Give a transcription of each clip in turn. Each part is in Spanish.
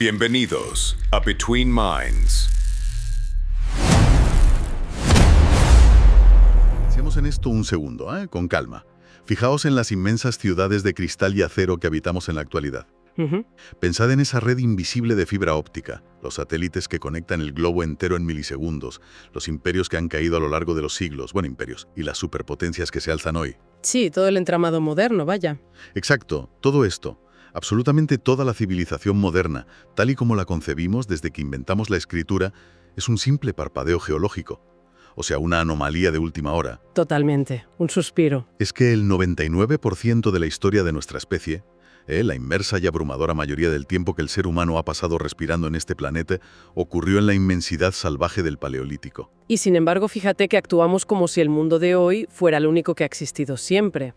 Bienvenidos a Between Minds. Pensemos en esto un segundo, con calma. Fijaos en las inmensas ciudades de cristal y acero que habitamos en la actualidad. Pensad en esa red invisible de fibra óptica, los satélites que conectan el globo entero en milisegundos, los imperios que han caído a lo largo de los siglos, imperios, y las superpotencias que se alzan hoy. Sí, todo el entramado moderno, vaya. Exacto, todo esto. Absolutamente toda la civilización moderna, tal y como la concebimos desde que inventamos la escritura, es un simple parpadeo geológico. O sea, una anomalía de última hora. Totalmente, un suspiro. Es que el 99% de la historia de nuestra especie, la inmersa y abrumadora mayoría del tiempo que el ser humano ha pasado respirando en este planeta, ocurrió en la inmensidad salvaje del Paleolítico. Y sin embargo, fíjate que actuamos como si el mundo de hoy fuera el único que ha existido siempre.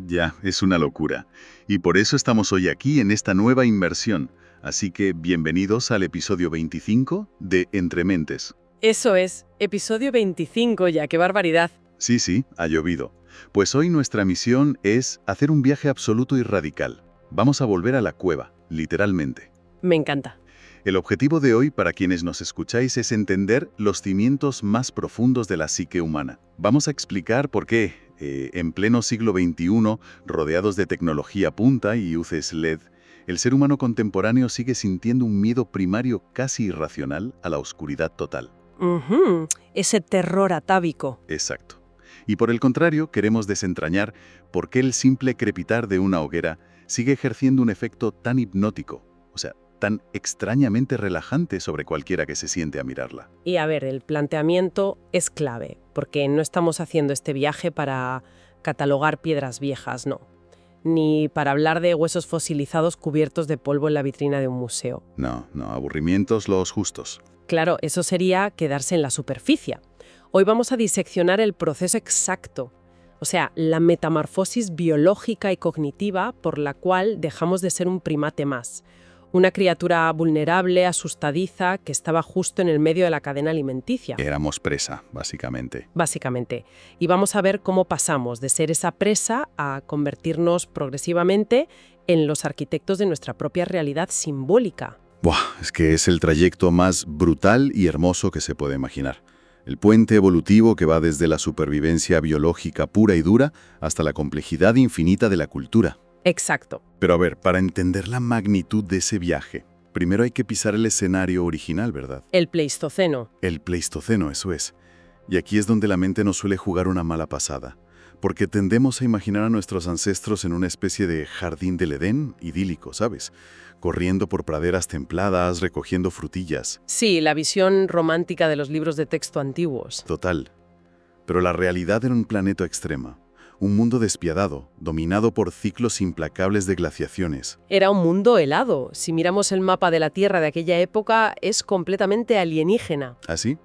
Ya, es una locura. Y por eso estamos hoy aquí en esta nueva inmersión. Así que bienvenidos al episodio 25 de Entre Mentes. Eso es, episodio 25 ya, qué barbaridad. Sí, ha llovido. Pues hoy nuestra misión es hacer un viaje absoluto y radical. Vamos a volver a la cueva, literalmente. Me encanta. El objetivo de hoy, para quienes nos escucháis, es entender los cimientos más profundos de la psique humana. Vamos a explicar por qué, en pleno siglo XXI, rodeados de tecnología punta y luces LED, el ser humano contemporáneo sigue sintiendo un miedo primario casi irracional a la oscuridad total. Ese terror atávico. Exacto. Y por el contrario, queremos desentrañar por qué el simple crepitar de una hoguera sigue ejerciendo un efecto tan hipnótico, o sea, tan extrañamente relajante sobre cualquiera que se siente a mirarla. Y a ver, el planteamiento es clave, porque no estamos haciendo este viaje para catalogar piedras viejas, no. Ni para hablar de huesos fosilizados cubiertos de polvo en la vitrina de un museo. No, aburrimientos los justos. Claro, eso sería quedarse en la superficie. Hoy vamos a diseccionar el proceso exacto, o sea, la metamorfosis biológica y cognitiva por la cual dejamos de ser un primate más. Una criatura vulnerable, asustadiza, que estaba justo en el medio de la cadena alimenticia. Éramos presa, básicamente. Básicamente. Y vamos a ver cómo pasamos de ser esa presa a convertirnos progresivamente en los arquitectos de nuestra propia realidad simbólica. Es que es el trayecto más brutal y hermoso que se puede imaginar. El puente evolutivo que va desde la supervivencia biológica pura y dura hasta la complejidad infinita de la cultura. Exacto. Pero a ver, para entender la magnitud de ese viaje, primero hay que pisar el escenario original, ¿verdad? El Pleistoceno. El Pleistoceno, eso es. Y aquí es donde la mente nos suele jugar una mala pasada, porque tendemos a imaginar a nuestros ancestros en una especie de jardín del Edén idílico, ¿sabes? Corriendo por praderas templadas, recogiendo frutillas. Sí, la visión romántica de los libros de texto antiguos. Total. Pero la realidad era un planeta extrema. Un mundo despiadado, dominado por ciclos implacables de glaciaciones. Era un mundo helado. Si miramos el mapa de la Tierra de aquella época, es completamente alienígena. ¿Así?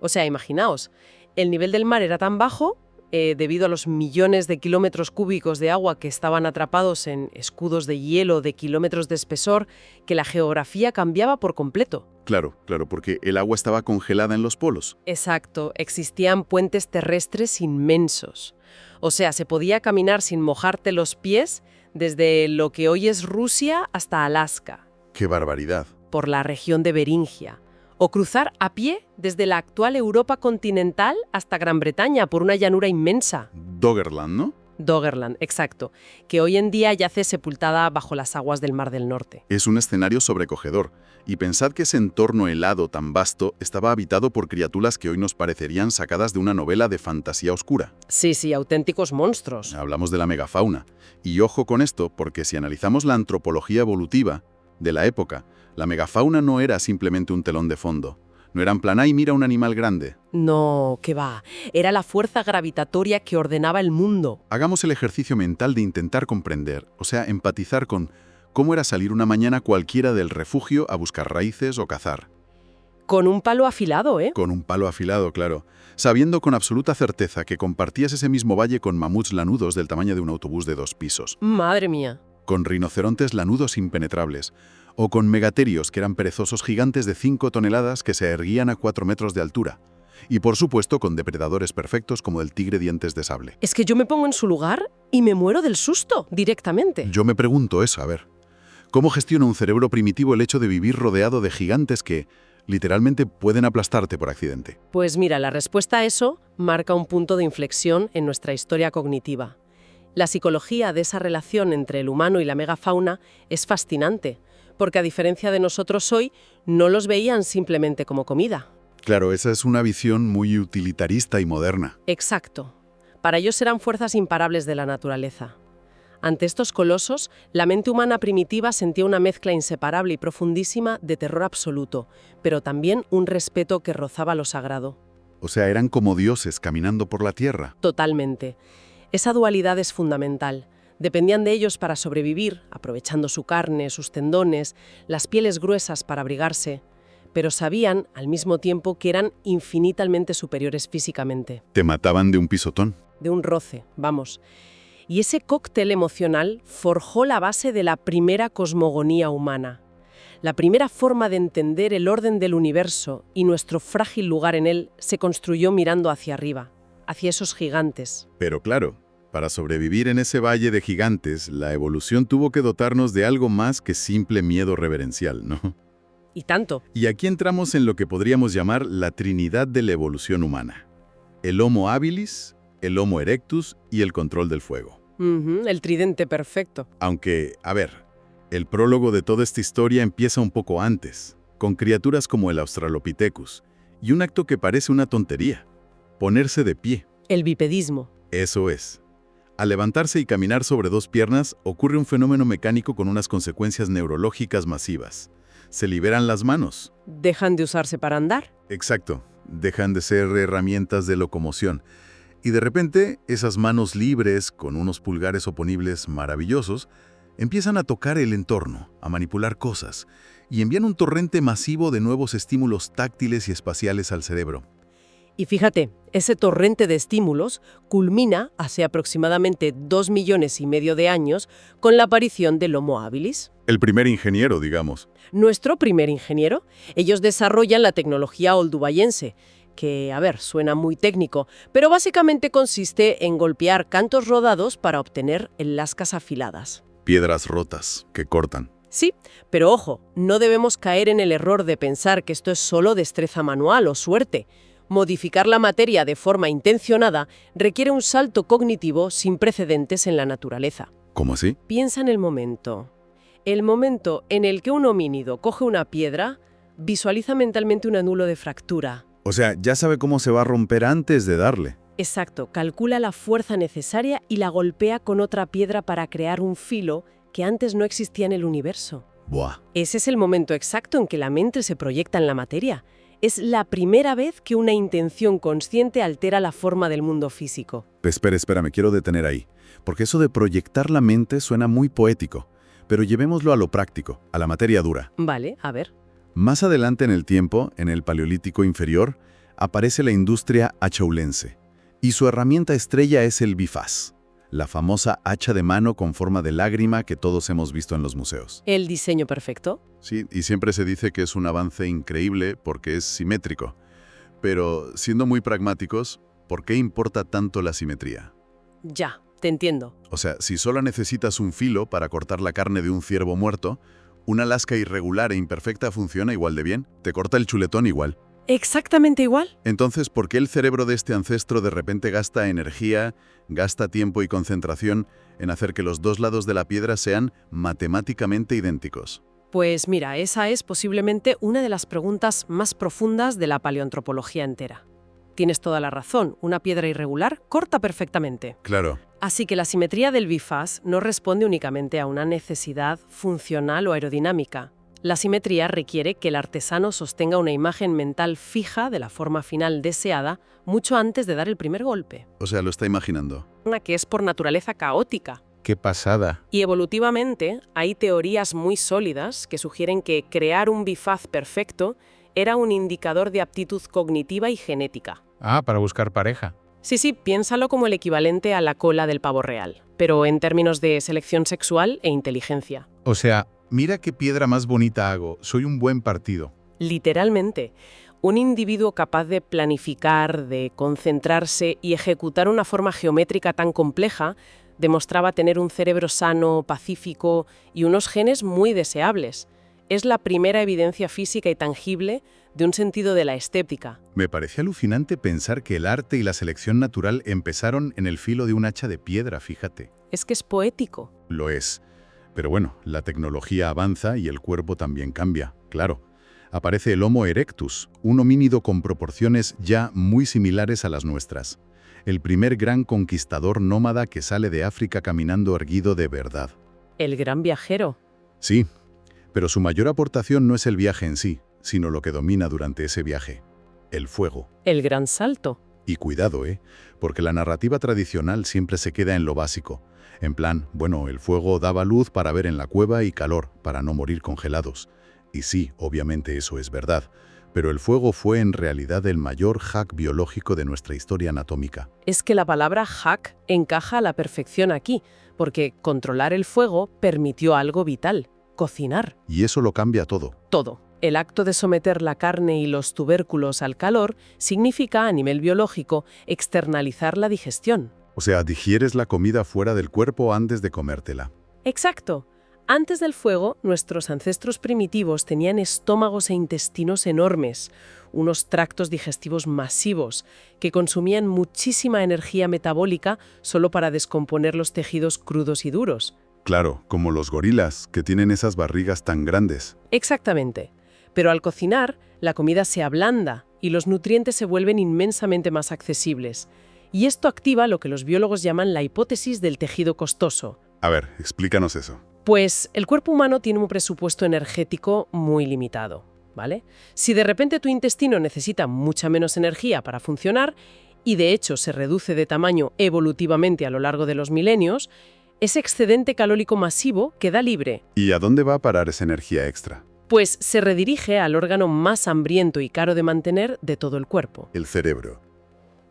O sea, imaginaos, el nivel del mar era tan bajo, debido a los millones de kilómetros cúbicos de agua que estaban atrapados en escudos de hielo de kilómetros de espesor, que la geografía cambiaba por completo. Claro, porque el agua estaba congelada en los polos. Exacto, existían puentes terrestres inmensos. O sea, se podía caminar sin mojarte los pies desde lo que hoy es Rusia hasta Alaska. ¡Qué barbaridad! Por la región de Beringia. O cruzar a pie desde la actual Europa continental hasta Gran Bretaña por una llanura inmensa. Doggerland, ¿no? Doggerland, exacto, que hoy en día yace sepultada bajo las aguas del Mar del Norte. Es un escenario sobrecogedor. Y pensad que ese entorno helado tan vasto estaba habitado por criaturas que hoy nos parecerían sacadas de una novela de fantasía oscura. Sí, auténticos monstruos. Hablamos de la megafauna. Y ojo con esto, porque si analizamos la antropología evolutiva de la época, la megafauna no era simplemente un telón de fondo. No era en plan, ¡ay, mira un animal grande! No, qué va. Era la fuerza gravitatoria que ordenaba el mundo. Hagamos el ejercicio mental de intentar comprender, o sea, empatizar con cómo era salir una mañana cualquiera del refugio a buscar raíces o cazar. Con un palo afilado, ¿eh? Con un palo afilado, claro. Sabiendo con absoluta certeza que compartías ese mismo valle con mamuts lanudos del tamaño de un autobús de 2 pisos. Madre mía. Con rinocerontes lanudos impenetrables. O con megaterios, que eran perezosos gigantes de 5 toneladas que se erguían a 4 metros de altura. Y por supuesto con depredadores perfectos como el tigre dientes de sable. Es que yo me pongo en su lugar y me muero del susto directamente. Yo me pregunto eso, a ver. ¿Cómo gestiona un cerebro primitivo el hecho de vivir rodeado de gigantes que literalmente pueden aplastarte por accidente? Pues mira, la respuesta a eso marca un punto de inflexión en nuestra historia cognitiva. La psicología de esa relación entre el humano y la megafauna es fascinante, porque a diferencia de nosotros hoy, no los veían simplemente como comida. Claro, esa es una visión muy utilitarista y moderna. Exacto. Para ellos eran fuerzas imparables de la naturaleza. Ante estos colosos, la mente humana primitiva sentía una mezcla inseparable y profundísima de terror absoluto, pero también un respeto que rozaba lo sagrado. O sea, eran como dioses caminando por la tierra. Totalmente. Esa dualidad es fundamental. Dependían de ellos para sobrevivir, aprovechando su carne, sus tendones, las pieles gruesas para abrigarse, pero sabían, al mismo tiempo, que eran infinitamente superiores físicamente. Te mataban de un pisotón. De un roce, vamos. Y ese cóctel emocional forjó la base de la primera cosmogonía humana. La primera forma de entender el orden del universo y nuestro frágil lugar en él se construyó mirando hacia arriba, hacia esos gigantes. Pero claro, para sobrevivir en ese valle de gigantes, la evolución tuvo que dotarnos de algo más que simple miedo reverencial, ¿no? Y tanto. Y aquí entramos en lo que podríamos llamar la trinidad de la evolución humana. El Homo habilis, el Homo erectus y el control del fuego. El tridente perfecto. Aunque, a ver, el prólogo de toda esta historia empieza un poco antes, con criaturas como el Australopithecus, y un acto que parece una tontería: ponerse de pie. El bipedismo. Eso es. Al levantarse y caminar sobre dos piernas, ocurre un fenómeno mecánico con unas consecuencias neurológicas masivas. Se liberan las manos. ¿Dejan de usarse para andar? Exacto. Dejan de ser herramientas de locomoción. Y de repente, esas manos libres, con unos pulgares oponibles maravillosos, empiezan a tocar el entorno, a manipular cosas, y envían un torrente masivo de nuevos estímulos táctiles y espaciales al cerebro. Y fíjate, ese torrente de estímulos culmina hace aproximadamente 2,5 millones de años con la aparición del Homo habilis. El primer ingeniero, digamos. Nuestro primer ingeniero. Ellos desarrollan la tecnología oldubayense, que, a ver, suena muy técnico, pero básicamente consiste en golpear cantos rodados para obtener lascas afiladas. Piedras rotas que cortan. Sí, pero ojo, no debemos caer en el error de pensar que esto es solo destreza manual o suerte. Modificar la materia de forma intencionada requiere un salto cognitivo sin precedentes en la naturaleza. ¿Cómo así? Piensa en el momento. El momento en el que un homínido coge una piedra, visualiza mentalmente un anulo de fractura. O sea, ya sabe cómo se va a romper antes de darle. Exacto, calcula la fuerza necesaria y la golpea con otra piedra para crear un filo que antes no existía en el universo. Buah. Ese es el momento exacto en que la mente se proyecta en la materia. Es la primera vez que una intención consciente altera la forma del mundo físico. Espera, me quiero detener ahí. Porque eso de proyectar la mente suena muy poético. Pero llevémoslo a lo práctico, a la materia dura. Vale, a ver. Más adelante en el tiempo, en el Paleolítico inferior, aparece la industria hachaulense. Y su herramienta estrella es el bifaz, la famosa hacha de mano con forma de lágrima que todos hemos visto en los museos. ¿El diseño perfecto? Sí, y siempre se dice que es un avance increíble porque es simétrico. Pero, siendo muy pragmáticos, ¿por qué importa tanto la simetría? Ya, te entiendo. O sea, si solo necesitas un filo para cortar la carne de un ciervo muerto, una lasca irregular e imperfecta funciona igual de bien, te corta el chuletón igual. ¿Exactamente igual? Entonces, ¿por qué el cerebro de este ancestro de repente gasta energía, gasta tiempo y concentración en hacer que los dos lados de la piedra sean matemáticamente idénticos? Pues mira, esa es posiblemente una de las preguntas más profundas de la paleoantropología entera. Tienes toda la razón, una piedra irregular corta perfectamente. Claro. Así que la simetría del bifaz no responde únicamente a una necesidad funcional o aerodinámica. La simetría requiere que el artesano sostenga una imagen mental fija de la forma final deseada mucho antes de dar el primer golpe. O sea, lo está imaginando. Una que es por naturaleza caótica. ¡Qué pasada! Y evolutivamente hay teorías muy sólidas que sugieren que crear un bifaz perfecto era un indicador de aptitud cognitiva y genética. Ah, para buscar pareja. Sí, piénsalo como el equivalente a la cola del pavo real, pero en términos de selección sexual e inteligencia. O sea, mira qué piedra más bonita hago, soy un buen partido. Literalmente, un individuo capaz de planificar, de concentrarse y ejecutar una forma geométrica tan compleja Demostraba tener un cerebro sano, pacífico y unos genes muy deseables. Es la primera evidencia física y tangible de un sentido de la estética. Me parece alucinante pensar que el arte y la selección natural empezaron en el filo de un hacha de piedra, fíjate. Es que es poético. Lo es. Pero bueno, la tecnología avanza y el cuerpo también cambia, claro. Aparece el Homo erectus, un homínido con proporciones ya muy similares a las nuestras. El primer gran conquistador nómada que sale de África caminando erguido de verdad. El gran viajero. Sí, pero su mayor aportación no es el viaje en sí, sino lo que domina durante ese viaje. El fuego. El gran salto. Y cuidado, porque la narrativa tradicional siempre se queda en lo básico. En plan, bueno, el fuego daba luz para ver en la cueva y calor, para no morir congelados. Y sí, obviamente eso es verdad, pero el fuego fue en realidad el mayor hack biológico de nuestra historia anatómica. Es que la palabra hack encaja a la perfección aquí, porque controlar el fuego permitió algo vital: cocinar. Y eso lo cambia todo. Todo. El acto de someter la carne y los tubérculos al calor significa, a nivel biológico, externalizar la digestión. O sea, digieres la comida fuera del cuerpo antes de comértela. Exacto. Antes del fuego, nuestros ancestros primitivos tenían estómagos e intestinos enormes, unos tractos digestivos masivos, que consumían muchísima energía metabólica solo para descomponer los tejidos crudos y duros. Claro, como los gorilas, que tienen esas barrigas tan grandes. Exactamente. Pero al cocinar, la comida se ablanda y los nutrientes se vuelven inmensamente más accesibles. Y esto activa lo que los biólogos llaman la hipótesis del tejido costoso. A ver, explícanos eso. Pues el cuerpo humano tiene un presupuesto energético muy limitado, ¿vale? Si de repente tu intestino necesita mucha menos energía para funcionar, y de hecho se reduce de tamaño evolutivamente a lo largo de los milenios, ese excedente calórico masivo queda libre. ¿Y a dónde va a parar esa energía extra? Pues se redirige al órgano más hambriento y caro de mantener de todo el cuerpo. El cerebro.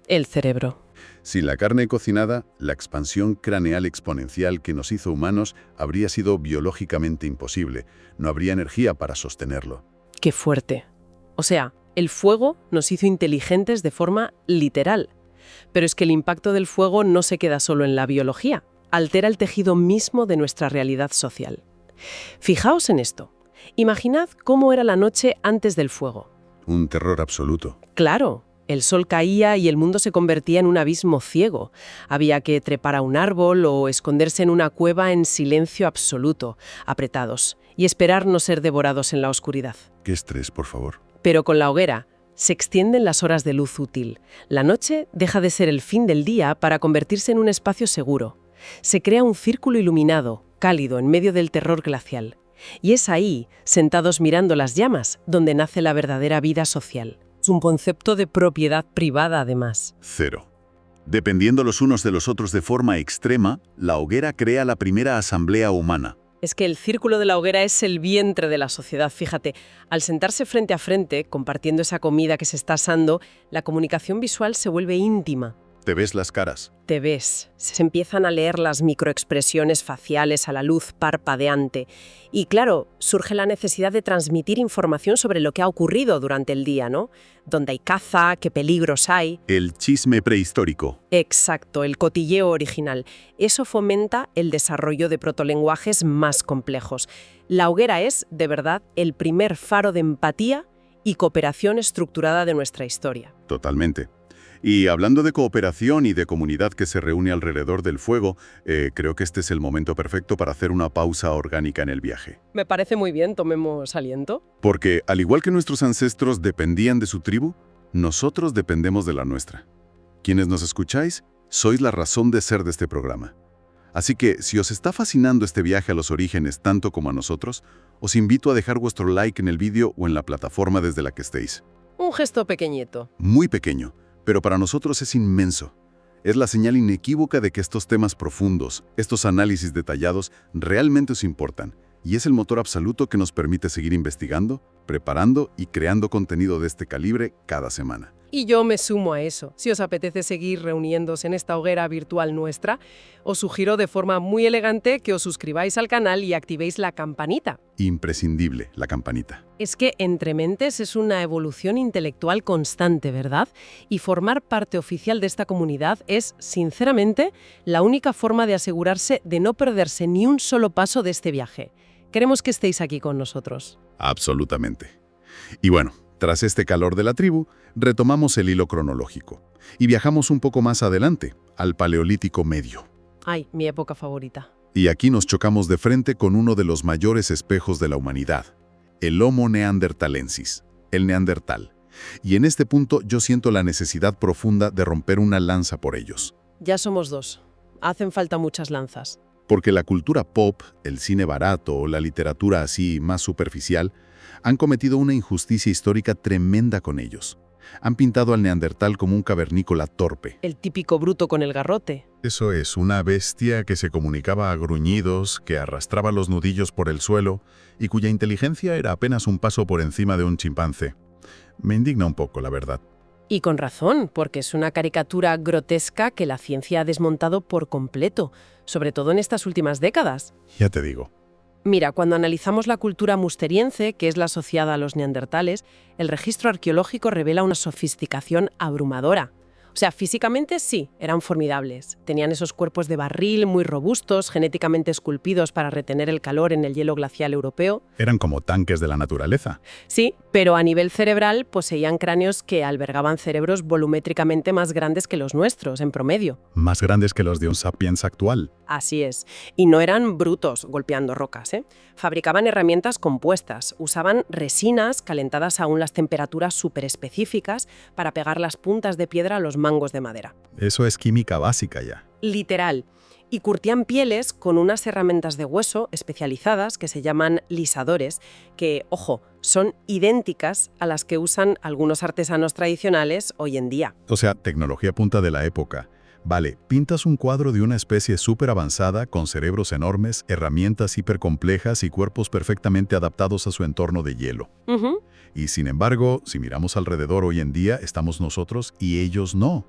El cerebro. Sin la carne cocinada, la expansión craneal exponencial que nos hizo humanos habría sido biológicamente imposible. No habría energía para sostenerlo. ¡Qué fuerte! O sea, el fuego nos hizo inteligentes de forma literal. Pero es que el impacto del fuego no se queda solo en la biología. Altera el tejido mismo de nuestra realidad social. Fijaos en esto. Imaginad cómo era la noche antes del fuego. Un terror absoluto. Claro, el sol caía y el mundo se convertía en un abismo ciego. Había que trepar a un árbol o esconderse en una cueva en silencio absoluto, apretados, y esperar no ser devorados en la oscuridad. Qué estrés, por favor. Pero con la hoguera se extienden las horas de luz útil. La noche deja de ser el fin del día para convertirse en un espacio seguro. Se crea un círculo iluminado, cálido, en medio del terror glacial. Y es ahí, sentados mirando las llamas, donde nace la verdadera vida social. Es un concepto de propiedad privada, además. Cero. Dependiendo los unos de los otros de forma extrema, la hoguera crea la primera asamblea humana. Es que el círculo de la hoguera es el vientre de la sociedad, fíjate. Al sentarse frente a frente, compartiendo esa comida que se está asando, la comunicación visual se vuelve íntima. Te ves las caras. Te ves. Se empiezan a leer las microexpresiones faciales a la luz parpadeante. Y claro, surge la necesidad de transmitir información sobre lo que ha ocurrido durante el día, ¿no? Dónde hay caza, qué peligros hay. El chisme prehistórico. Exacto, el cotilleo original. Eso fomenta el desarrollo de protolenguajes más complejos. La hoguera es, de verdad, el primer faro de empatía y cooperación estructurada de nuestra historia. Totalmente. Y hablando de cooperación y de comunidad que se reúne alrededor del fuego, creo que este es el momento perfecto para hacer una pausa orgánica en el viaje. Me parece muy bien, tomemos aliento. Porque, al igual que nuestros ancestros dependían de su tribu, nosotros dependemos de la nuestra. Quienes nos escucháis, sois la razón de ser de este programa. Así que, si os está fascinando este viaje a los orígenes tanto como a nosotros, os invito a dejar vuestro like en el vídeo o en la plataforma desde la que estéis. Un gesto pequeñito. Muy pequeño, pero para nosotros es inmenso. Es la señal inequívoca de que estos temas profundos, estos análisis detallados, realmente os importan, y es el motor absoluto que nos permite seguir investigando, preparando y creando contenido de este calibre cada semana. Y yo me sumo a eso. Si os apetece seguir reuniéndose en esta hoguera virtual nuestra, os sugiero de forma muy elegante que os suscribáis al canal y activéis la campanita. Imprescindible, la campanita. Es que Entre Mentes es una evolución intelectual constante, ¿verdad? Y formar parte oficial de esta comunidad es, sinceramente, la única forma de asegurarse de no perderse ni un solo paso de este viaje. Queremos que estéis aquí con nosotros. Absolutamente. Y bueno, tras este calor de la tribu, retomamos el hilo cronológico y viajamos un poco más adelante, al Paleolítico Medio. Ay, mi época favorita. Y aquí nos chocamos de frente con uno de los mayores espejos de la humanidad, el Homo neanderthalensis, el neandertal. Y en este punto yo siento la necesidad profunda de romper una lanza por ellos. Ya somos dos. Hacen falta muchas lanzas. Porque la cultura pop, el cine barato o la literatura así más superficial han cometido una injusticia histórica tremenda con ellos. Han pintado al neandertal como un cavernícola torpe. El típico bruto con el garrote. Eso es, una bestia que se comunicaba a gruñidos, que arrastraba los nudillos por el suelo y cuya inteligencia era apenas un paso por encima de un chimpancé. Me indigna un poco, la verdad. Y con razón, porque es una caricatura grotesca que la ciencia ha desmontado por completo, sobre todo en estas últimas décadas. Ya te digo. Mira, cuando analizamos la cultura musteriense, que es la asociada a los neandertales, el registro arqueológico revela una sofisticación abrumadora. O sea, físicamente sí, eran formidables. Tenían esos cuerpos de barril muy robustos, genéticamente esculpidos para retener el calor en el hielo glacial europeo. Eran como tanques de la naturaleza. Sí, pero a nivel cerebral poseían cráneos que albergaban cerebros volumétricamente más grandes que los nuestros, en promedio. Más grandes que los de un sapiens actual. Así es. Y no eran brutos golpeando rocas, ¿eh? Fabricaban herramientas compuestas, usaban resinas calentadas a unas temperaturas súper específicas para pegar las puntas de piedra a los mangos de madera. Eso es química básica ya. Literal. Y curtían pieles con unas herramientas de hueso especializadas que se llaman lisadores, que, ojo, son idénticas a las que usan algunos artesanos tradicionales hoy en día. O sea, tecnología punta de la época. Vale, pintas un cuadro de una especie súper avanzada, con cerebros enormes, herramientas hipercomplejas y cuerpos perfectamente adaptados a su entorno de hielo. Y sin embargo, si miramos alrededor hoy en día, estamos nosotros y ellos no.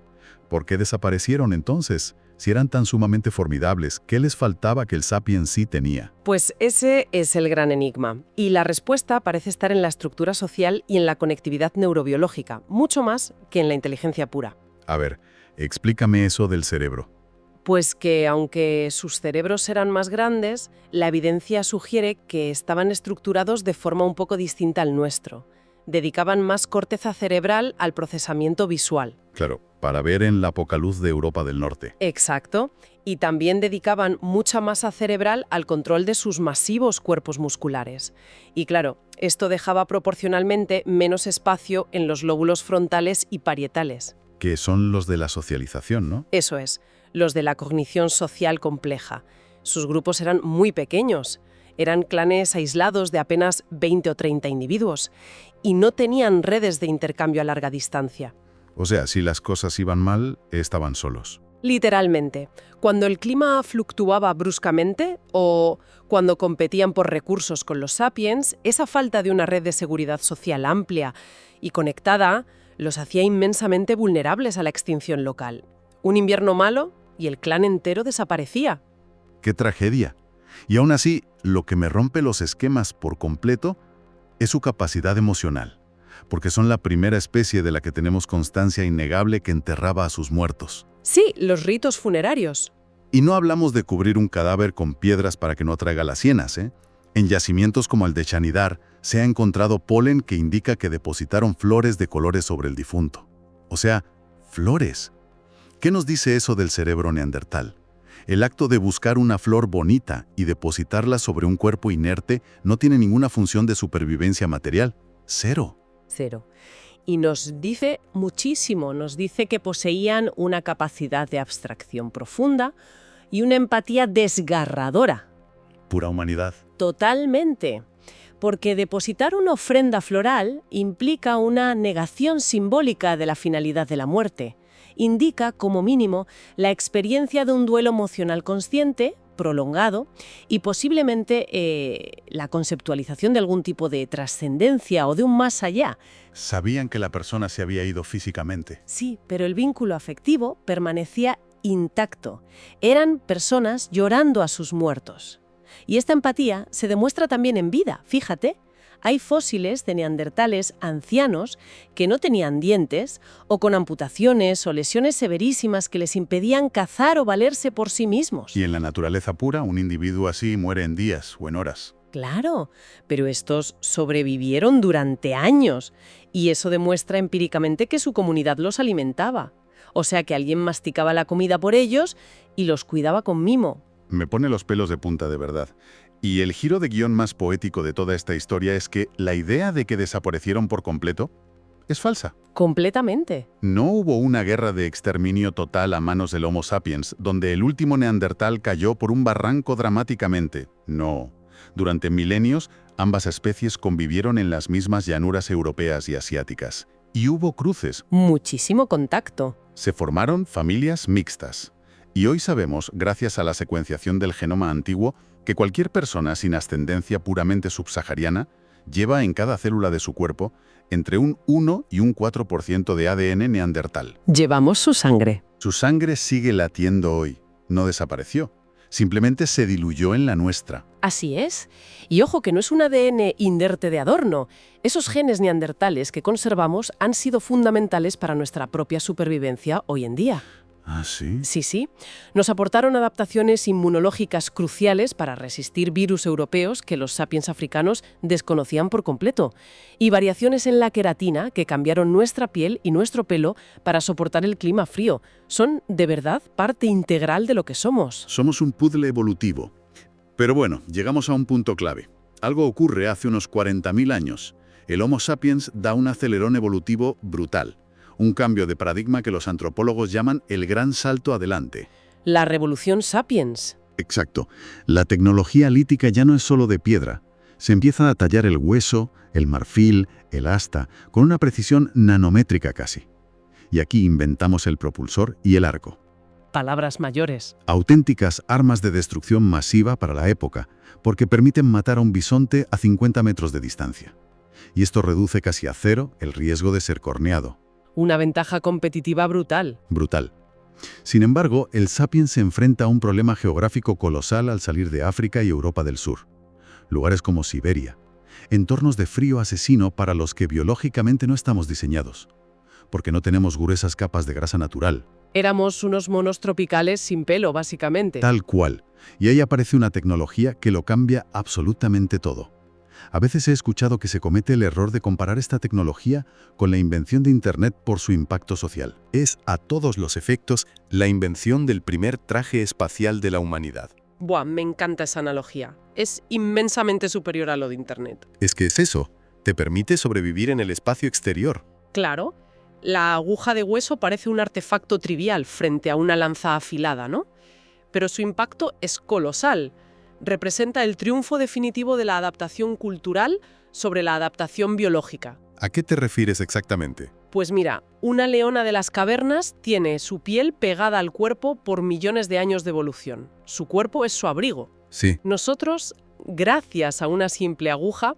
¿Por qué desaparecieron entonces? Si eran tan sumamente formidables, ¿qué les faltaba que el sapiens sí tenía? Pues ese es el gran enigma. Y la respuesta parece estar en la estructura social y en la conectividad neurobiológica, mucho más que en la inteligencia pura. A ver, explícame eso del cerebro. Pues que aunque sus cerebros eran más grandes, la evidencia sugiere que estaban estructurados de forma un poco distinta al nuestro. Dedicaban más corteza cerebral al procesamiento visual. Claro, para ver en la poca luz de Europa del Norte. Exacto. Y también dedicaban mucha masa cerebral al control de sus masivos cuerpos musculares. Y claro, esto dejaba proporcionalmente menos espacio en los lóbulos frontales y parietales. Que son los de la socialización, ¿no? Eso es, los de la cognición social compleja. Sus grupos eran muy pequeños. Eran clanes aislados de apenas 20 o 30 individuos y no tenían redes de intercambio a larga distancia. O sea, si las cosas iban mal, estaban solos. Literalmente. Cuando el clima fluctuaba bruscamente o cuando competían por recursos con los sapiens, esa falta de una red de seguridad social amplia y conectada los hacía inmensamente vulnerables a la extinción local. Un invierno malo y el clan entero desaparecía. ¡Qué tragedia! Y aún así, lo que me rompe los esquemas por completo es su capacidad emocional, porque son la primera especie de la que tenemos constancia innegable que enterraba a sus muertos. Sí, los ritos funerarios. Y no hablamos de cubrir un cadáver con piedras para que no atraiga las hienas, ¿eh? En yacimientos como el de Chanidar se ha encontrado polen que indica que depositaron flores de colores sobre el difunto. O sea, flores. ¿Qué nos dice eso del cerebro neandertal? El acto de buscar una flor bonita y depositarla sobre un cuerpo inerte no tiene ninguna función de supervivencia material. Cero. Cero. Y nos dice muchísimo, nos dice que poseían una capacidad de abstracción profunda y una empatía desgarradora. Pura humanidad. Totalmente. Porque depositar una ofrenda floral implica una negación simbólica de la finalidad de la muerte. Indica, como mínimo, la experiencia de un duelo emocional consciente, prolongado y posiblemente la conceptualización de algún tipo de trascendencia o de un más allá. Sabían que la persona se había ido físicamente. Sí, pero el vínculo afectivo permanecía intacto. Eran personas llorando a sus muertos. Y esta empatía se demuestra también en vida, fíjate. Hay fósiles de neandertales ancianos que no tenían dientes o con amputaciones o lesiones severísimas que les impedían cazar o valerse por sí mismos. Y en la naturaleza pura, un individuo así muere en días o en horas. Claro, pero estos sobrevivieron durante años y eso demuestra empíricamente que su comunidad los alimentaba. O sea que alguien masticaba la comida por ellos y los cuidaba con mimo. Me pone los pelos de punta de verdad. Y el giro de guión más poético de toda esta historia es que la idea de que desaparecieron por completo es falsa. Completamente. No hubo una guerra de exterminio total a manos del Homo sapiens, donde el último neandertal cayó por un barranco dramáticamente. No. Durante milenios, ambas especies convivieron en las mismas llanuras europeas y asiáticas. Y hubo cruces. Muchísimo contacto. Se formaron familias mixtas. Y hoy sabemos, gracias a la secuenciación del genoma antiguo, que cualquier persona sin ascendencia puramente subsahariana lleva en cada célula de su cuerpo entre un 1 y un 4% de ADN neandertal. Llevamos su sangre. Su sangre sigue latiendo hoy. No desapareció. Simplemente se diluyó en la nuestra. Así es. Y ojo que no es un ADN inerte de adorno. Esos genes neandertales que conservamos han sido fundamentales para nuestra propia supervivencia hoy en día. ¿Ah, sí? Sí. Nos aportaron adaptaciones inmunológicas cruciales para resistir virus europeos que los sapiens africanos desconocían por completo, y variaciones en la queratina que cambiaron nuestra piel y nuestro pelo para soportar el clima frío. Son, de verdad, parte integral de lo que somos. Somos un puzzle evolutivo. Pero bueno, llegamos a un punto clave. Algo ocurre hace unos 40.000 años. El Homo sapiens da un acelerón evolutivo brutal. Un cambio de paradigma que los antropólogos llaman el gran salto adelante. La revolución sapiens. Exacto. La tecnología lítica ya no es solo de piedra. Se empieza a tallar el hueso, el marfil, el asta, con una precisión nanométrica casi. Y aquí inventamos el propulsor y el arco. Palabras mayores. Auténticas armas de destrucción masiva para la época, porque permiten matar a un bisonte a 50 metros de distancia. Y esto reduce casi a cero el riesgo de ser corneado. Una ventaja competitiva brutal. Brutal. Sin embargo, el Sapiens se enfrenta a un problema geográfico colosal al salir de África y Europa del Sur. Lugares como Siberia. Entornos de frío asesino para los que biológicamente no estamos diseñados. Porque no tenemos gruesas capas de grasa natural. Éramos unos monos tropicales sin pelo, básicamente. Tal cual. Y ahí aparece una tecnología que lo cambia absolutamente todo. A veces he escuchado que se comete el error de comparar esta tecnología con la invención de Internet por su impacto social. Es, a todos los efectos, la invención del primer traje espacial de la humanidad. Buah, me encanta esa analogía. Es inmensamente superior a lo de Internet. Es que es eso, te permite sobrevivir en el espacio exterior. Claro, la aguja de hueso parece un artefacto trivial frente a una lanza afilada, ¿no? Pero su impacto es colosal. Representa el triunfo definitivo de la adaptación cultural sobre la adaptación biológica. ¿A qué te refieres exactamente? Pues mira, una leona de las cavernas tiene su piel pegada al cuerpo por millones de años de evolución. Su cuerpo es su abrigo. Sí. Nosotros, gracias a una simple aguja,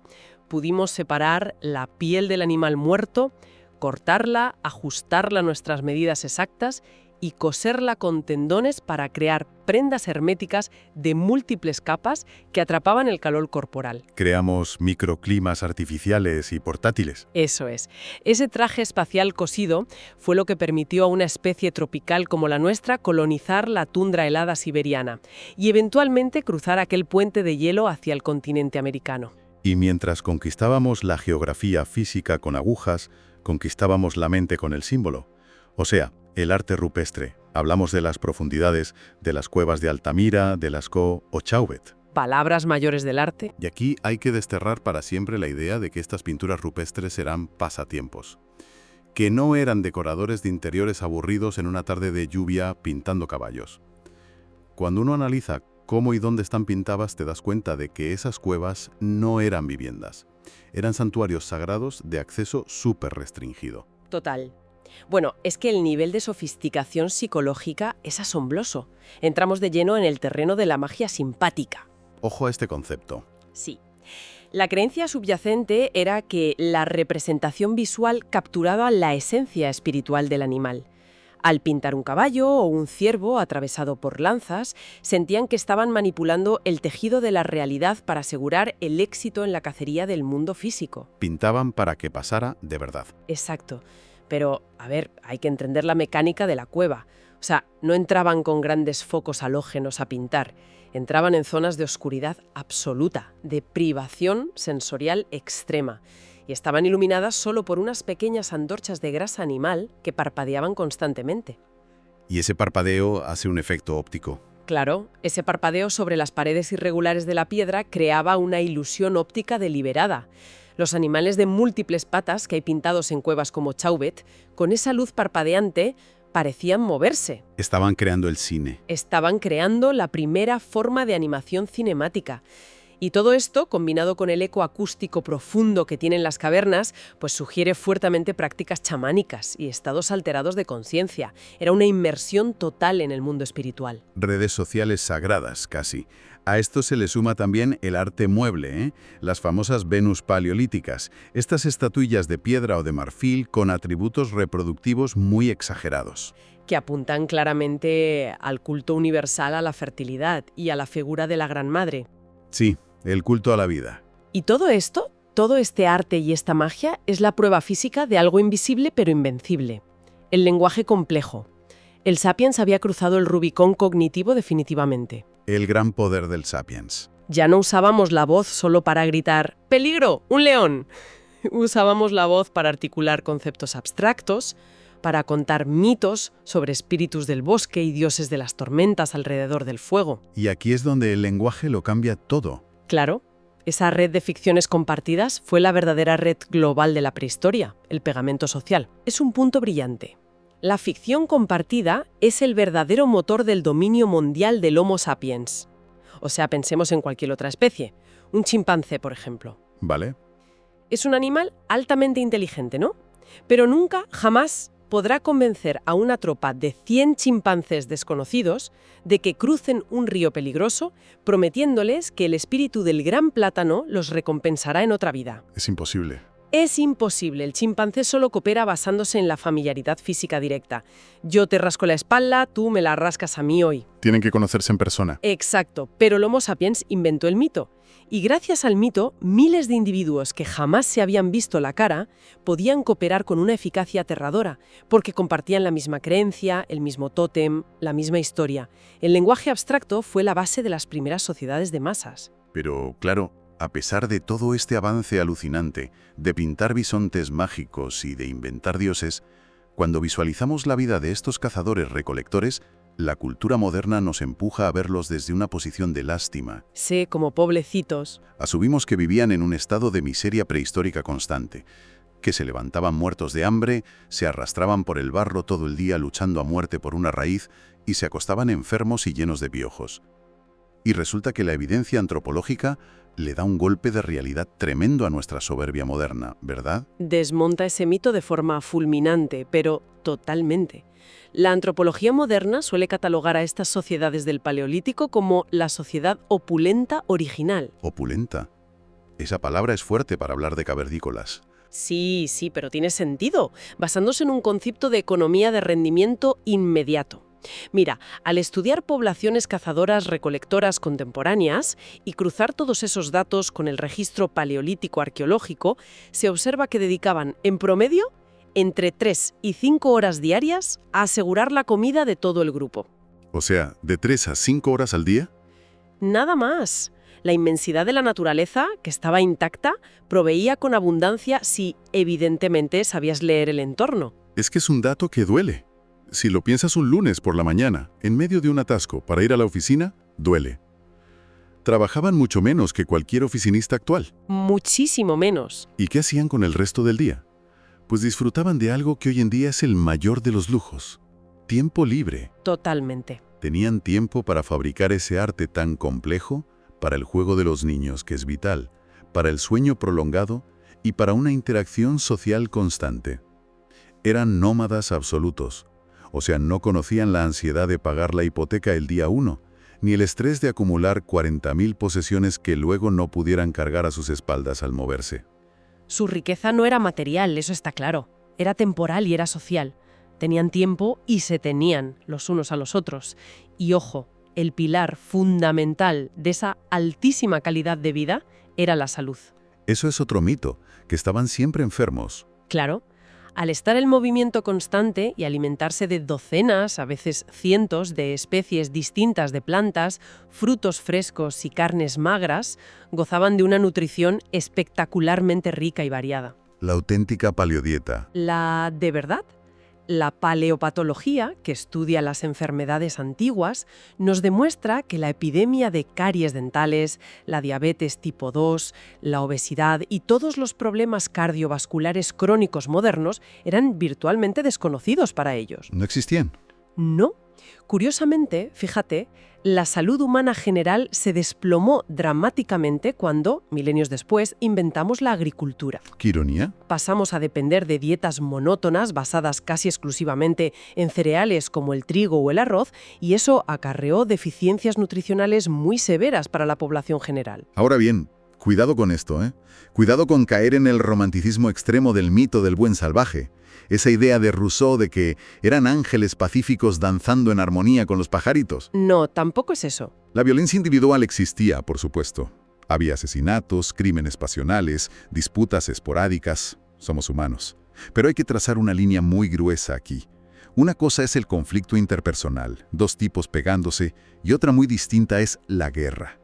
pudimos separar la piel del animal muerto, cortarla, ajustarla a nuestras medidas exactas y coserla con tendones para crear prendas herméticas de múltiples capas que atrapaban el calor corporal. Creamos microclimas artificiales y portátiles. Eso es. Ese traje espacial cosido fue lo que permitió a una especie tropical como la nuestra colonizar la tundra helada siberiana y eventualmente cruzar aquel puente de hielo hacia el continente americano. Y mientras conquistábamos la geografía física con agujas, conquistábamos la mente con el símbolo. O sea, el arte rupestre. Hablamos de las profundidades, de las cuevas de Altamira, de Lascaux o Chauvet. Palabras mayores del arte. Y aquí hay que desterrar para siempre la idea de que estas pinturas rupestres eran pasatiempos. Que no eran decoradores de interiores aburridos en una tarde de lluvia pintando caballos. Cuando uno analiza cómo y dónde están pintadas, te das cuenta de que esas cuevas no eran viviendas. Eran santuarios sagrados de acceso súper restringido. Total. Bueno, es que el nivel de sofisticación psicológica es asombroso. Entramos de lleno en el terreno de la magia simpática. Ojo a este concepto. Sí. La creencia subyacente era que la representación visual capturaba la esencia espiritual del animal. Al pintar un caballo o un ciervo atravesado por lanzas, sentían que estaban manipulando el tejido de la realidad para asegurar el éxito en la cacería del mundo físico. Pintaban para que pasara de verdad. Exacto. Pero, a ver, hay que entender la mecánica de la cueva. O sea, no entraban con grandes focos halógenos a pintar. Entraban en zonas de oscuridad absoluta, de privación sensorial extrema. Y estaban iluminadas solo por unas pequeñas antorchas de grasa animal que parpadeaban constantemente. Y ese parpadeo hace un efecto óptico. Claro, ese parpadeo sobre las paredes irregulares de la piedra creaba una ilusión óptica deliberada. Los animales de múltiples patas que hay pintados en cuevas como Chauvet, con esa luz parpadeante, parecían moverse. Estaban creando el cine. Estaban creando la primera forma de animación cinemática. Y todo esto, combinado con el eco acústico profundo que tienen las cavernas, pues sugiere fuertemente prácticas chamánicas y estados alterados de conciencia. Era una inmersión total en el mundo espiritual. Redes sociales sagradas, casi. A esto se le suma también el arte mueble, las famosas Venus paleolíticas, estas estatuillas de piedra o de marfil con atributos reproductivos muy exagerados. Que apuntan claramente al culto universal a la fertilidad y a la figura de la Gran Madre. Sí, el culto a la vida. Y todo esto, todo este arte y esta magia es la prueba física de algo invisible pero invencible. El lenguaje complejo. El Sapiens había cruzado el Rubicón cognitivo definitivamente. El gran poder del Sapiens. Ya no usábamos la voz solo para gritar ¡peligro! ¡Un león! Usábamos la voz para articular conceptos abstractos, para contar mitos sobre espíritus del bosque y dioses de las tormentas alrededor del fuego. Y aquí es donde el lenguaje lo cambia todo. Claro, esa red de ficciones compartidas fue la verdadera red global de la prehistoria, el pegamento social. Es un punto brillante. La ficción compartida es el verdadero motor del dominio mundial del Homo sapiens. O sea, pensemos en cualquier otra especie. Un chimpancé, por ejemplo. ¿Vale? Es un animal altamente inteligente, ¿no? Pero nunca, jamás, podrá convencer a una tropa de 100 chimpancés desconocidos de que crucen un río peligroso, prometiéndoles que el espíritu del gran plátano los recompensará en otra vida. Es imposible. Es imposible. El chimpancé solo coopera basándose en la familiaridad física directa. Yo te rasco la espalda, tú me la rascas a mí hoy. Tienen que conocerse en persona. Exacto, pero el Homo sapiens inventó el mito. Y gracias al mito, miles de individuos que jamás se habían visto la cara podían cooperar con una eficacia aterradora, porque compartían la misma creencia, el mismo tótem, la misma historia. El lenguaje abstracto fue la base de las primeras sociedades de masas. Pero, claro, a pesar de todo este avance alucinante, de pintar bisontes mágicos y de inventar dioses, cuando visualizamos la vida de estos cazadores-recolectores, la cultura moderna nos empuja a verlos desde una posición de lástima. Sí, como pobrecitos. Asumimos que vivían en un estado de miseria prehistórica constante, que se levantaban muertos de hambre, se arrastraban por el barro todo el día luchando a muerte por una raíz y se acostaban enfermos y llenos de piojos. Y resulta que la evidencia antropológica le da un golpe de realidad tremendo a nuestra soberbia moderna, ¿verdad? Desmonta ese mito de forma fulminante, pero totalmente. La antropología moderna suele catalogar a estas sociedades del Paleolítico como la sociedad opulenta original. Opulenta. Esa palabra es fuerte para hablar de cavernícolas. Sí, pero tiene sentido, basándose en un concepto de economía de rendimiento inmediato. Mira, al estudiar poblaciones cazadoras-recolectoras contemporáneas y cruzar todos esos datos con el registro paleolítico arqueológico, se observa que dedicaban, en promedio, entre 3 y 5 horas diarias a asegurar la comida de todo el grupo. O sea, ¿de 3 a 5 horas al día? Nada más. La inmensidad de la naturaleza, que estaba intacta, proveía con abundancia si, evidentemente, sabías leer el entorno. Es que es un dato que duele. Si lo piensas un lunes por la mañana, en medio de un atasco, para ir a la oficina, duele. Trabajaban mucho menos que cualquier oficinista actual. Muchísimo menos. ¿Y qué hacían con el resto del día? Pues disfrutaban de algo que hoy en día es el mayor de los lujos. Tiempo libre. Totalmente. Tenían tiempo para fabricar ese arte tan complejo, para el juego de los niños, que es vital, para el sueño prolongado y para una interacción social constante. Eran nómadas absolutos. O sea, no conocían la ansiedad de pagar la hipoteca el día 1, ni el estrés de acumular 40.000 posesiones que luego no pudieran cargar a sus espaldas al moverse. Su riqueza no era material, eso está claro. Era temporal y era social. Tenían tiempo y se tenían los unos a los otros. Y ojo, el pilar fundamental de esa altísima calidad de vida era la salud. Eso es otro mito, que estaban siempre enfermos. Claro, al estar en movimiento constante y alimentarse de docenas, a veces cientos, de especies distintas de plantas, frutos frescos y carnes magras, gozaban de una nutrición espectacularmente rica y variada. La auténtica paleodieta. ¿La de verdad? La paleopatología, que estudia las enfermedades antiguas, nos demuestra que la epidemia de caries dentales, la diabetes tipo 2, la obesidad y todos los problemas cardiovasculares crónicos modernos eran virtualmente desconocidos para ellos. ¿No existían? No. Curiosamente, fíjate, la salud humana general se desplomó dramáticamente cuando, milenios después, inventamos la agricultura. ¿Qué ironía? Pasamos a depender de dietas monótonas basadas casi exclusivamente en cereales como el trigo o el arroz, y eso acarreó deficiencias nutricionales muy severas para la población general. Ahora bien, cuidado con esto, ¿eh? Cuidado con caer en el romanticismo extremo del mito del buen salvaje. Esa idea de Rousseau de que eran ángeles pacíficos danzando en armonía con los pajaritos. No, tampoco es eso. La violencia individual existía, por supuesto. Había asesinatos, crímenes pasionales, disputas esporádicas. Somos humanos. Pero hay que trazar una línea muy gruesa aquí. Una cosa es el conflicto interpersonal, dos tipos pegándose, y otra muy distinta es la guerra.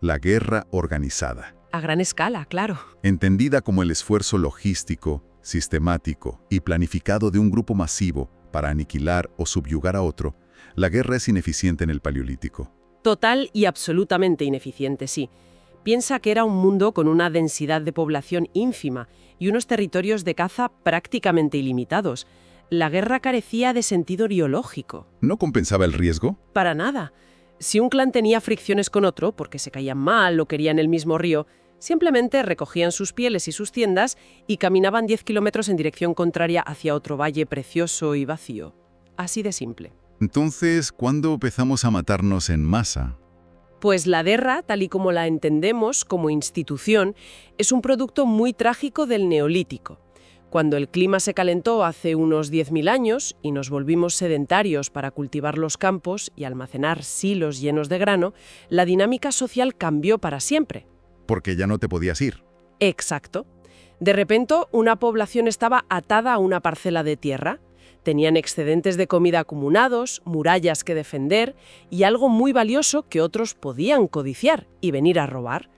La guerra organizada. A gran escala, claro. Entendida como el esfuerzo logístico, sistemático y planificado de un grupo masivo para aniquilar o subyugar a otro, la guerra es ineficiente en el Paleolítico. Total y absolutamente ineficiente, sí. Piensa que era un mundo con una densidad de población ínfima y unos territorios de caza prácticamente ilimitados. La guerra carecía de sentido biológico. ¿No compensaba el riesgo? Para nada. Si un clan tenía fricciones con otro, porque se caían mal o querían el mismo río, simplemente recogían sus pieles y sus tiendas y caminaban 10 kilómetros en dirección contraria hacia otro valle precioso y vacío. Así de simple. Entonces, ¿cuándo empezamos a matarnos en masa? Pues la guerra, tal y como la entendemos como institución, es un producto muy trágico del Neolítico. Cuando el clima se calentó hace unos 10.000 años y nos volvimos sedentarios para cultivar los campos y almacenar silos llenos de grano, la dinámica social cambió para siempre. Porque ya no te podías ir. Exacto. De repente, una población estaba atada a una parcela de tierra. Tenían excedentes de comida acumulados, murallas que defender y algo muy valioso que otros podían codiciar y venir a robar.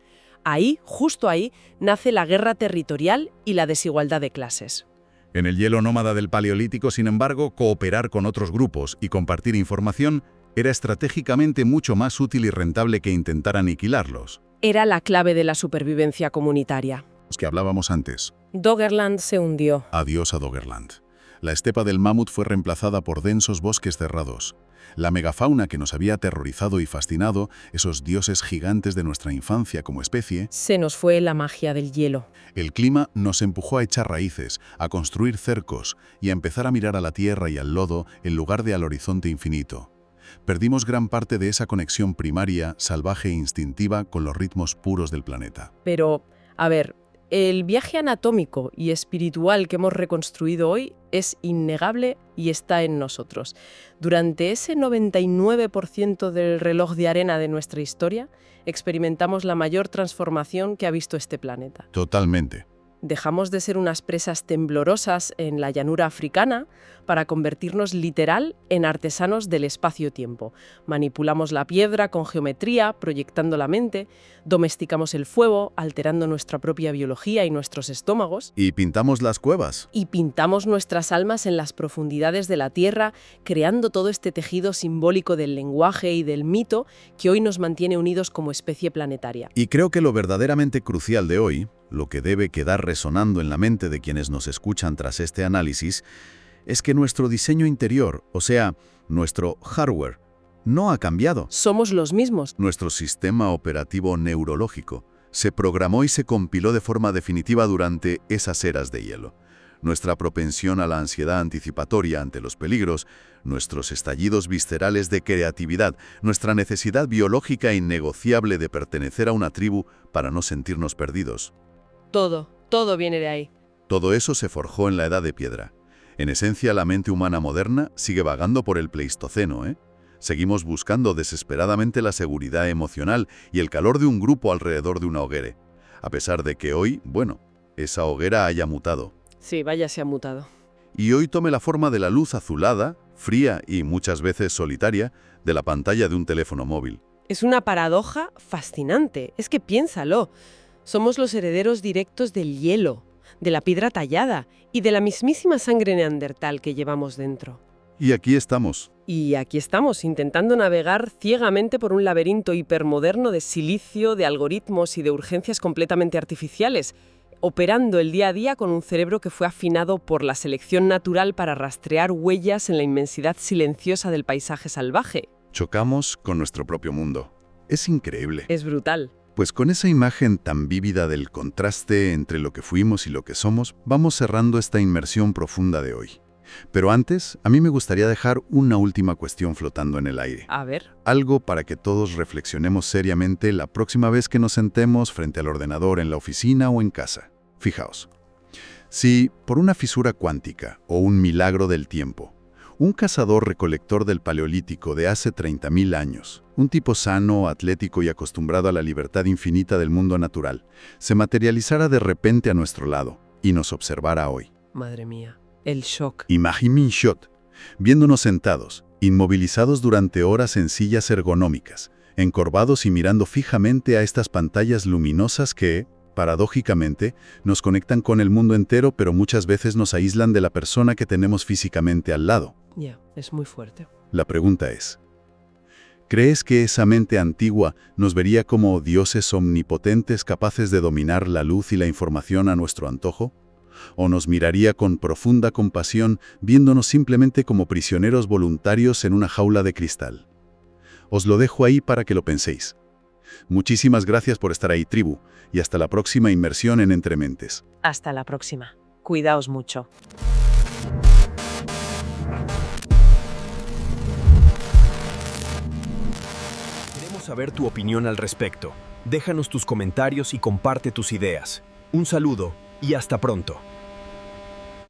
Ahí, justo ahí, nace la guerra territorial y la desigualdad de clases. En el hielo nómada del Paleolítico, sin embargo, cooperar con otros grupos y compartir información era estratégicamente mucho más útil y rentable que intentar aniquilarlos. Era la clave de la supervivencia comunitaria. Los que hablábamos antes. Doggerland se hundió. Adiós a Doggerland. La estepa del mamut fue reemplazada por densos bosques cerrados. La megafauna que nos había aterrorizado y fascinado, esos dioses gigantes de nuestra infancia como especie, Se nos fue la magia del hielo. el clima nos empujó a echar raíces, a construir cercos y a empezar a mirar a la tierra y al lodo en lugar de al horizonte infinito. Perdimos gran parte de esa conexión primaria, salvaje e instintiva con los ritmos puros del planeta. Pero, a ver, el viaje anatómico y espiritual que hemos reconstruido hoy es innegable y está en nosotros. Durante ese 99% del reloj de arena de nuestra historia, experimentamos la mayor transformación que ha visto este planeta. Totalmente. Dejamos de ser unas presas temblorosas en la llanura africana para convertirnos literal en artesanos del espacio-tiempo. Manipulamos la piedra con geometría, proyectando la mente, domesticamos el fuego, alterando nuestra propia biología y nuestros estómagos, Y pintamos las cuevas. y pintamos nuestras almas en las profundidades de la Tierra, creando todo este tejido simbólico del lenguaje y del mito que hoy nos mantiene unidos como especie planetaria. Y creo que lo verdaderamente crucial de hoy, lo que debe quedar resonando en la mente de quienes nos escuchan tras este análisis, es que nuestro diseño interior, o sea, nuestro hardware, no ha cambiado. Somos los mismos. Nuestro sistema operativo neurológico se programó y se compiló de forma definitiva durante esas eras de hielo. nuestra propensión a la ansiedad anticipatoria ante los peligros, nuestros estallidos viscerales de creatividad, nuestra necesidad biológica innegociable de pertenecer a una tribu para no sentirnos perdidos. Todo viene de ahí. Todo eso se forjó en la Edad de Piedra. En esencia, la mente humana moderna sigue vagando por el Pleistoceno, ¿eh? Seguimos buscando desesperadamente la seguridad emocional y el calor de un grupo alrededor de una hoguera. A pesar de que hoy, bueno, esa hoguera haya mutado. Sí, vaya se ha mutado. Y hoy tome la forma de la luz azulada, fría y muchas veces solitaria de la pantalla de un teléfono móvil. Es una paradoja fascinante. Es que piénsalo. Somos los herederos directos del hielo, de la piedra tallada y de la mismísima sangre neandertal que llevamos dentro. Y aquí estamos. Y aquí estamos, intentando navegar ciegamente por un laberinto hipermoderno de silicio, de algoritmos y de urgencias completamente artificiales, operando el día a día con un cerebro que fue afinado por la selección natural para rastrear huellas en la inmensidad silenciosa del paisaje salvaje. Chocamos con nuestro propio mundo. Es increíble. Es brutal. Pues con esa imagen tan vívida del contraste entre lo que fuimos y lo que somos, vamos cerrando esta inmersión profunda de hoy. Pero antes, a mí me gustaría dejar una última cuestión flotando en el aire. A ver. Algo para que todos reflexionemos seriamente la próxima vez que nos sentemos frente al ordenador en la oficina o en casa. Fijaos, si por una fisura cuántica o un milagro del tiempo, un cazador-recolector del Paleolítico de hace 30.000 años, un tipo sano, atlético y acostumbrado a la libertad infinita del mundo natural, se materializara de repente a nuestro lado y nos observara hoy. Madre mía, el shock. Imagine shot, viéndonos sentados, inmovilizados durante horas en sillas ergonómicas, encorvados y mirando fijamente a estas pantallas luminosas que, paradójicamente, nos conectan con el mundo entero, pero muchas veces nos aíslan de la persona que tenemos físicamente al lado. Ya, es muy fuerte. La pregunta es, ¿crees que esa mente antigua nos vería como dioses omnipotentes capaces de dominar la luz y la información a nuestro antojo? ¿O nos miraría con profunda compasión, viéndonos simplemente como prisioneros voluntarios en una jaula de cristal? Os lo dejo ahí para que lo penséis. Muchísimas gracias por estar ahí, tribu, y hasta la próxima inmersión en Entre Mentes. Hasta la próxima. Cuidaos mucho. Queremos saber tu opinión al respecto. Déjanos tus comentarios y comparte tus ideas. Un saludo y hasta pronto.